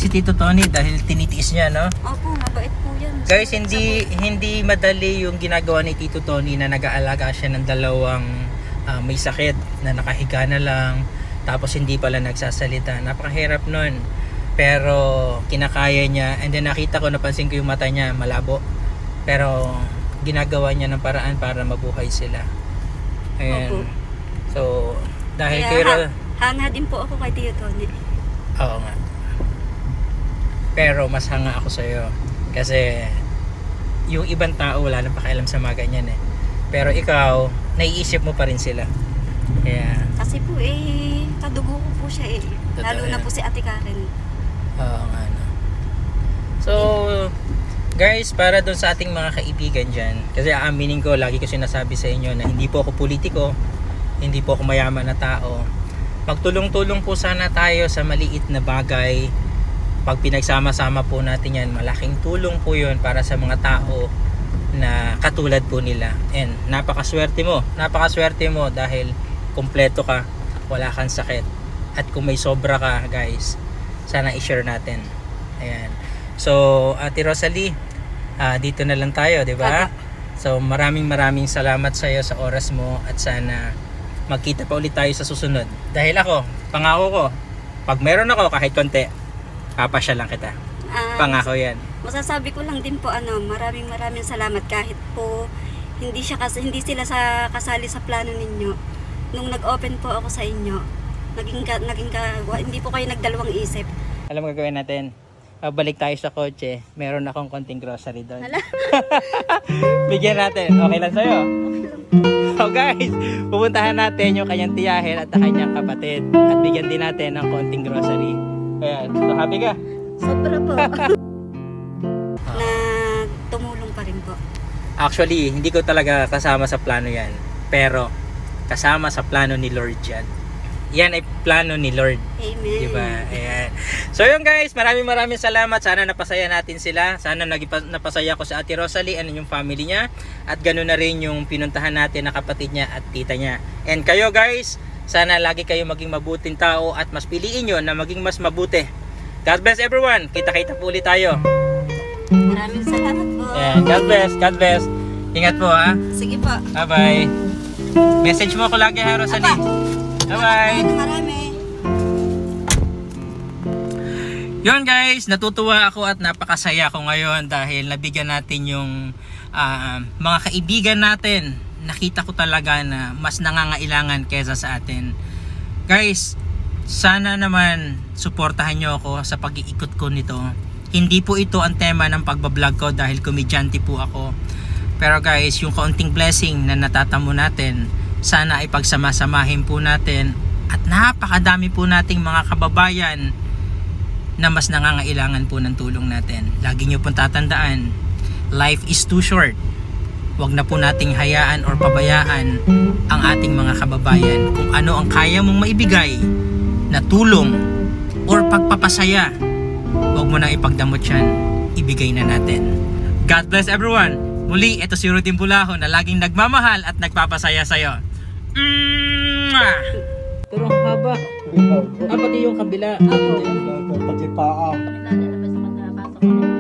si Tito Tony dahil tinitiis niya, no? Opo, mabait po yan. Guys, hindi madali yung ginagawa ni Tito Tony na nag-aalaga siya ng dalawang may sakit na nakahiga na lang, tapos hindi pala nagsasalita. Napakahirap nun. Pero kinakaya niya, and then napansin ko yung mata niya malabo. Pero ginagawa niya ng paraan para mabuhay sila. Ayan. Opo. So, dahil Kaya hanga din po ako kay Tito Tony. Oo nga. Pero mas hanga ako sa'yo. Kasi yung ibang tao wala nang pakialam sa mga ganyan eh. Pero ikaw, naiisip mo pa rin sila. Kaya, Kasi po kadugo ko po siya eh. Totoo Lalo na yan. po si Ate Karen. oo nga no. So, guys, para dun sa ating mga kaibigan dyan, kasi aaminin ko, lagi ko sinasabi sa inyo na hindi po ako politiko, hindi po ako mayaman na tao. Magtulong-tulong po sana tayo sa maliit na bagay. Pag pinagsama-sama po natin yan, malaking tulong po yun para sa mga tao na katulad po nila. And napakaswerte mo dahil kumpleto ka, wala kang sakit. At kung may sobra ka, guys, sana i-share natin. Ayan. So, Ate Rosalie, dito na lang tayo, di ba? So, maraming salamat sa iyo sa oras mo, at sana magkita pa ulit tayo sa susunod. Dahil ako, pangako ko, pag meron ako kahit konti, papasya lang kita. Pangako yan. Masasabi ko lang din po maraming salamat kahit po hindi sila kasali sa plano ninyo. Nung nag-open po ako sa inyo, hindi po kayo nagdalawang isip. Alam mo gagawin natin? Balik tayo sa kotse. Meron akong konting grocery doon. Bigyan natin. Okay lang sa'yo? So guys, pupuntahan natin yung kanyang tiyahin at kanyang kapatid. At bigyan din natin ng konting grocery. Ayan. So happy ka? Sobra po. Na tumulong pa rin po. Actually, hindi ko talaga kasama sa plano yan. Pero, kasama sa plano ni Lord yan. Yan ay plano ni Lord. Amen. Diba? Ayan. So yun guys, maraming salamat. Sana napasaya natin sila. Sana napasaya ko sa Ate Rosalie and yung family niya. At ganoon na rin yung pinuntahan natin na kapatid niya at tita niya. And kayo guys, sana lagi kayo maging mabuting tao at mas piliin nyo na maging mas mabuti. God bless everyone. Kita-kita po ulit tayo. Maraming salamat po. Ayan. God bless. Ingat po ha. Sige po. Bye-bye. Message mo ako lagi ha, Rosalie. Bye-bye. Marami. Yun guys, natutuwa ako at napakasaya ako ngayon dahil nabigyan natin yung mga kaibigan natin. Nakita ko talaga na mas nangangailangan kesa sa atin. Guys, sana naman suportahan nyo ako sa pag-iikot ko nito. Hindi po ito ang tema ng pagbablog ko dahil komedyante po ako. Pero guys, yung kaunting blessing na natatamo natin, sana ay pagsama-samahin po natin at napakadami po nating mga kababayan na mas nangangailangan po ng tulong natin. Lagi nyo pong tatandaan, life is too short. Huwag na po nating hayaan or pabayaan ang ating mga kababayan. Kung ano ang kaya mong maibigay na tulong or pagpapasaya, huwag mo na ipagdamot yan. Ibigay na natin. God bless everyone. Muli, ito si Rudy Bulaho na laging nagmamahal at nagpapasaya sa'yo. Pero ang haba. Pati yung kabila. Pati paa. Lalabas ako na pasok ko.